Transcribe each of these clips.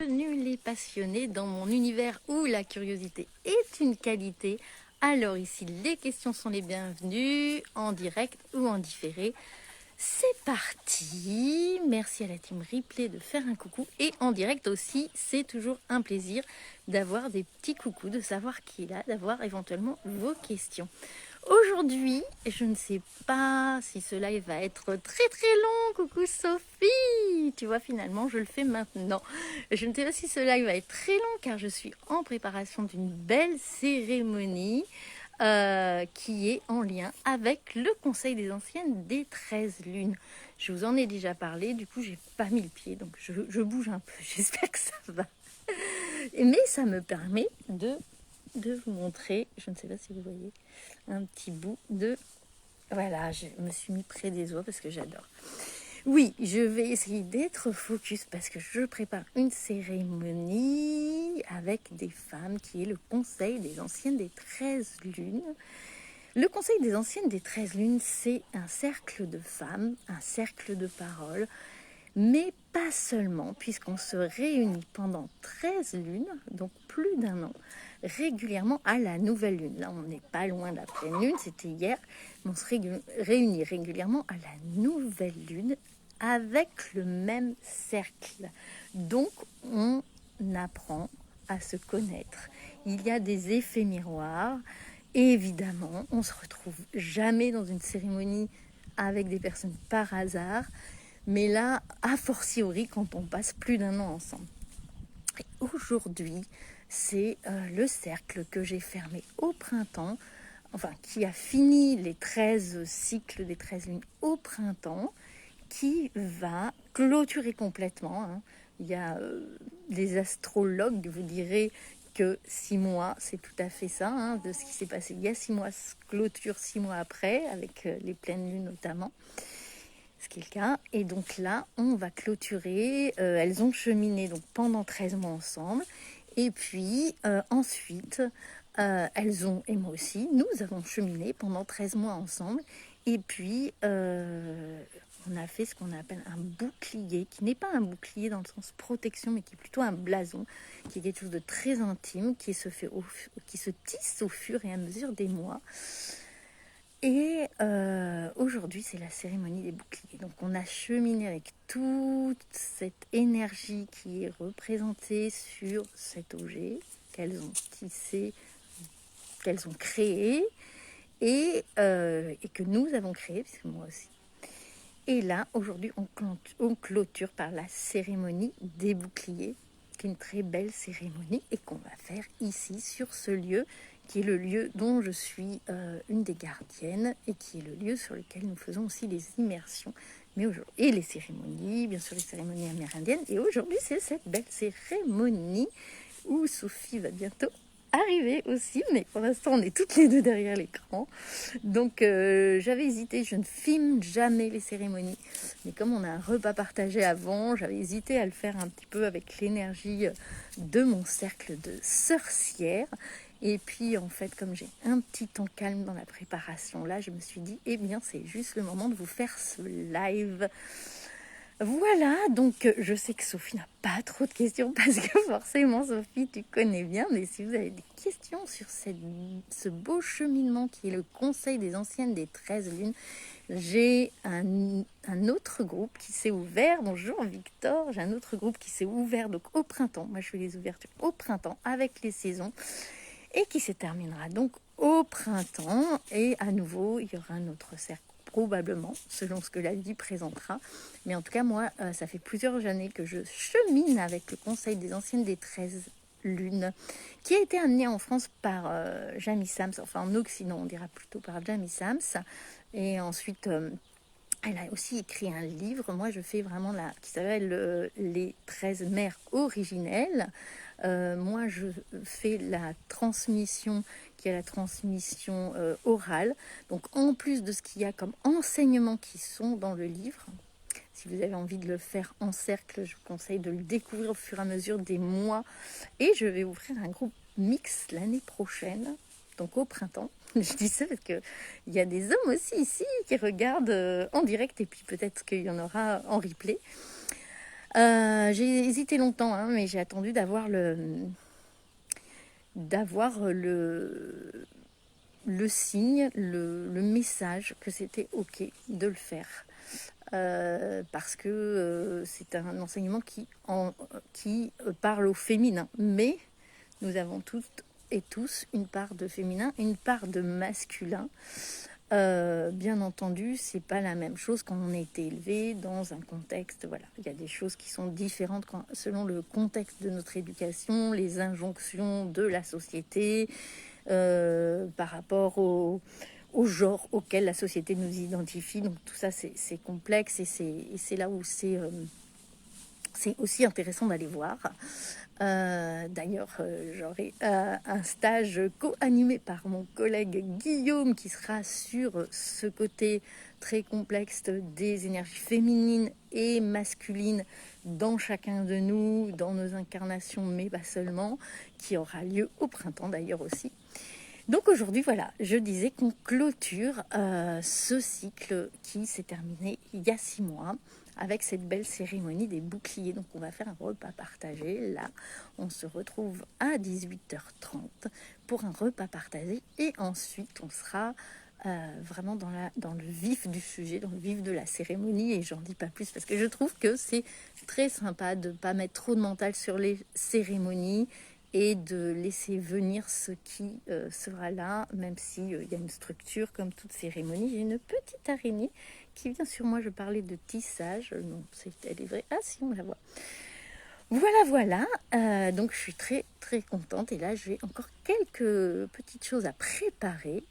Bienvenue les passionnés dans mon univers où la curiosité est une qualité. Alors ici, les questions sont les bienvenues, en direct ou en différé. C'est parti. Merci à la team Replay de faire un coucou. Et en direct aussi, c'est toujours un plaisir d'avoir des petits coucous, de savoir qui est là, d'avoir éventuellement vos questions. Aujourd'hui, je ne sais pas si ce live va être très long. Coucou Sophie. Tu vois, finalement, je le fais maintenant. Je ne sais pas si ce live va être très long car je suis en préparation d'une belle cérémonie qui est en lien avec le Conseil des Anciennes des 13 lunes. Je vous en ai déjà parlé, du coup, j'ai pas mis le pied, donc je bouge un peu. J'espère que ça va. Mais ça me permet de vous montrer, je ne sais pas si vous voyez, un petit bout de... Voilà, je me suis mis près des oies parce que j'adore. Oui, je vais essayer d'être focus parce que je prépare une cérémonie avec des femmes qui est le Conseil des Anciennes des 13 lunes. Le Conseil des Anciennes des 13 lunes, c'est un cercle de femmes, un cercle de paroles, mais pas seulement, puisqu'on se réunit pendant 13 lunes, donc plus d'1 an, régulièrement à la nouvelle lune. Là, on n'est pas loin de la pleine lune, c'était hier, mais on se réunit régulièrement à la nouvelle lune avec le même cercle. Donc, on apprend à se connaître. Il y a des effets miroirs. Et évidemment, on se retrouve jamais dans une cérémonie avec des personnes par hasard, mais là, a fortiori, quand on passe plus d'1 an ensemble. Et aujourd'hui, c'est le cercle que j'ai fermé au printemps, enfin, qui a fini les 13 cycles des 13 lunes au printemps, qui va clôturer complètement. Il y a des astrologues, vous direz que 6 mois, c'est tout à fait ça, de ce qui s'est passé il y a 6 mois, clôture 6 mois après, avec les pleines lunes notamment, ce qui est le cas. Et donc là, on va clôturer. Elles ont cheminé donc pendant 13 mois ensemble. Et puis ensuite, elles ont, et moi aussi, nous avons cheminé pendant 13 mois ensemble. Et puis, on a fait ce qu'on appelle un bouclier, qui n'est pas un bouclier dans le sens protection, mais qui est plutôt un blason, qui est quelque chose de très intime, qui se tisse au fur et à mesure des mois. Et aujourd'hui, c'est la cérémonie des boucliers. Donc, on a cheminé avec toute cette énergie qui est représentée sur cet objet qu'elles ont tissé, qu'elles ont créé et que nous avons créé, puisque moi aussi. Et là, aujourd'hui, on clôture par la cérémonie des boucliers, qui est une très belle cérémonie et qu'on va faire ici, sur ce lieu, qui est le lieu dont je suis une des gardiennes et qui est le lieu sur lequel nous faisons aussi les immersions et les cérémonies, bien sûr les cérémonies amérindiennes. Et aujourd'hui, c'est cette belle cérémonie où Sophie va bientôt arriver aussi, mais pour l'instant on est toutes les deux derrière l'écran, donc j'avais hésité, je ne filme jamais les cérémonies, mais comme on a un repas partagé avant, j'avais hésité à le faire un petit peu avec l'énergie de mon cercle de sorcières. Et puis en fait, comme j'ai un petit temps calme dans la préparation là, je me suis dit, eh bien c'est juste le moment de vous faire ce live. Voilà, donc je sais que Sophie n'a pas trop de questions parce que forcément Sophie tu connais bien, mais si vous avez des questions sur ce beau cheminement qui est le Conseil des Anciennes des 13 lunes, j'ai un autre groupe qui s'est ouvert, bonjour Victor, j'ai un autre groupe qui s'est ouvert donc au printemps, moi je fais les ouvertures au printemps avec les saisons et qui se terminera donc au printemps et à nouveau il y aura un autre cercle. Probablement, selon ce que la vie présentera. Mais en tout cas, moi, ça fait plusieurs années que je chemine avec le Conseil des Anciennes des 13 lunes, qui a été amené en France par Jamie Sams, enfin en Occident, on dira plutôt par Jamie Sams. Et ensuite, elle a aussi écrit un livre, moi je fais vraiment qui s'appelle Les 13 mères originelles. Moi je fais la transmission qui est la transmission orale. Donc en plus de ce qu'il y a comme enseignements qui sont dans le livre, si vous avez envie de le faire en cercle, je vous conseille de le découvrir au fur et à mesure des mois. Et je vais ouvrir un groupe mix l'année prochaine, donc au printemps. Je dis ça parce qu'il y a des hommes aussi ici qui regardent en direct et puis peut-être qu'il y en aura en replay. J'ai hésité longtemps, hein, mais j'ai attendu d'avoir le signe, le message que c'était OK de le faire. Parce que c'est un enseignement qui parle au féminin. Mais nous avons toutes et tous une part de féminin, une part de masculin. Bien entendu, c'est pas la même chose quand on a été élevé dans un contexte. Voilà, il y a des choses qui sont différentes selon le contexte de notre éducation, les injonctions de la société, par rapport au genre auquel la société nous identifie. Donc tout ça, c'est complexe et c'est là où c'est aussi intéressant d'aller voir. D'ailleurs, j'aurai un stage co-animé par mon collègue Guillaume qui sera sur ce côté très complexe des énergies féminines et masculines dans chacun de nous, dans nos incarnations, mais pas seulement, qui aura lieu au printemps d'ailleurs aussi. Donc aujourd'hui, voilà, je disais qu'on clôture ce cycle qui s'est terminé il y a 6 mois avec cette belle cérémonie des boucliers. Donc on va faire un repas partagé. Là, on se retrouve à 18h30 pour un repas partagé et ensuite on sera vraiment dans le vif du sujet, dans le vif de la cérémonie, et j'en dis pas plus parce que je trouve que c'est très sympa de ne pas mettre trop de mental sur les cérémonies et de laisser venir ce qui sera là, même s'il y a une structure comme toute cérémonie. J'ai une petite araignée qui vient sur moi. Je parlais de tissage. Non, elle est vraie. Ah si, on la voit. Voilà. Donc je suis très très contente. Et là, j'ai encore quelques petites choses à préparer.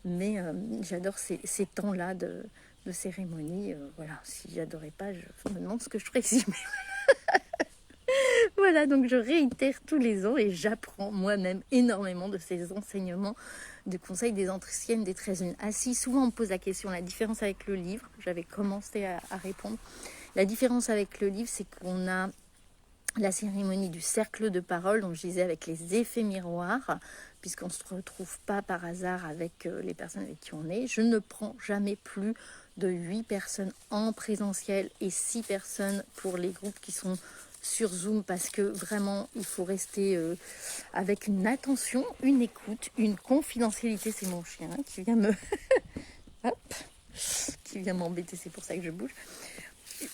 Mais j'adore ces temps-là de cérémonie. Voilà, si j'adorais pas, je me demande ce que je ferais ici. Voilà, donc je réitère tous les ans et j'apprends moi-même énormément de ces enseignements du Conseil des Anciennes des 13 Lunes. Ah si, souvent on me pose la question, la différence avec le livre, j'avais commencé à répondre. La différence avec le livre, c'est qu'on a la cérémonie du cercle de parole, dont je disais avec les effets miroirs, puisqu'on ne se retrouve pas par hasard avec les personnes avec qui on est. Je ne prends jamais plus de 8 personnes en présentiel et 6 personnes pour les groupes qui sont sur Zoom, parce que vraiment il faut rester avec une attention, une écoute, une confidentialité. C'est mon chien qui vient qui vient m'embêter, c'est pour ça que je bouge.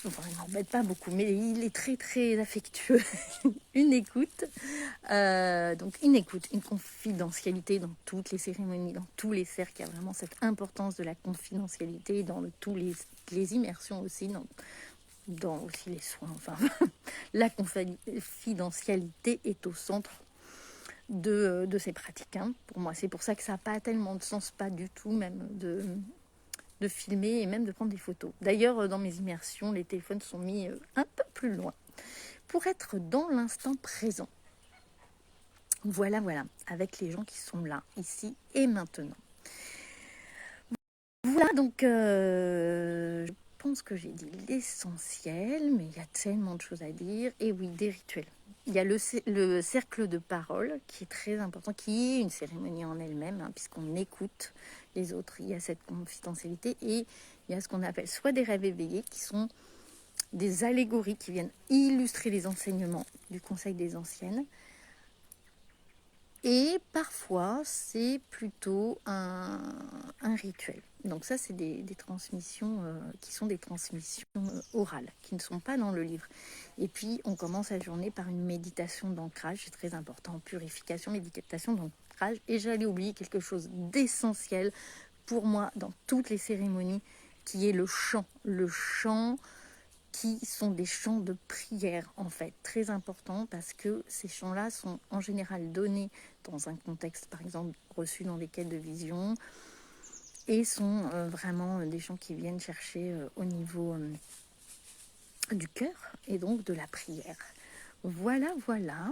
Enfin, il m'embête pas beaucoup, mais il est très très affectueux. Une écoute, donc une écoute, une confidentialité dans toutes les cérémonies, dans tous les cercles. Il y a vraiment cette importance de la confidentialité dans tous les immersions aussi, dans aussi les soins. Enfin, la confidentialité est au centre de ces pratiques. Hein. Pour moi, c'est pour ça que ça n'a pas tellement de sens, pas du tout, même de filmer et même de prendre des photos. D'ailleurs, dans mes immersions, les téléphones sont mis un peu plus loin pour être dans l'instant présent. Voilà, avec les gens qui sont là, ici et maintenant. Voilà, donc je pense que j'ai dit l'essentiel, mais il y a tellement de choses à dire. Et oui, des rituels. Il y a le cercle de parole qui est très important, qui est une cérémonie en elle-même, hein, puisqu'on écoute les autres. Il y a cette confidentialité et il y a ce qu'on appelle soit des rêves éveillés, qui sont des allégories qui viennent illustrer les enseignements du Conseil des Anciennes. Et parfois, c'est plutôt un rituel. Donc ça, c'est des transmissions qui sont des transmissions orales, qui ne sont pas dans le livre. Et puis, on commence la journée par une méditation d'ancrage, c'est très important, purification, méditation d'ancrage. Et j'allais oublier quelque chose d'essentiel pour moi dans toutes les cérémonies, qui est le chant. Le chant qui sont des chants de prière, en fait, très importants, parce que ces chants-là sont en général donnés dans un contexte, par exemple, reçu dans des quêtes de vision, et sont vraiment des chants qui viennent chercher au niveau du cœur, et donc de la prière. Voilà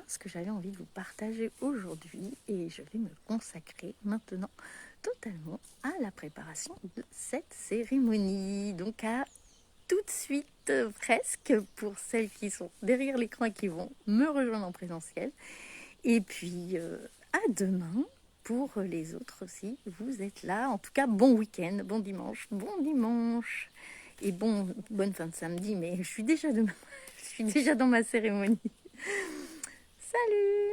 ce que j'avais envie de vous partager aujourd'hui, et je vais me consacrer maintenant totalement à la préparation de cette cérémonie. Donc à tout de suite, presque, pour celles qui sont derrière l'écran et qui vont me rejoindre en présentiel. Et puis, à demain pour les autres aussi. Vous êtes là. En tout cas, bon week-end, bon dimanche. Et bonne fin de samedi, mais je suis déjà demain. Je suis déjà dans ma cérémonie. Salut!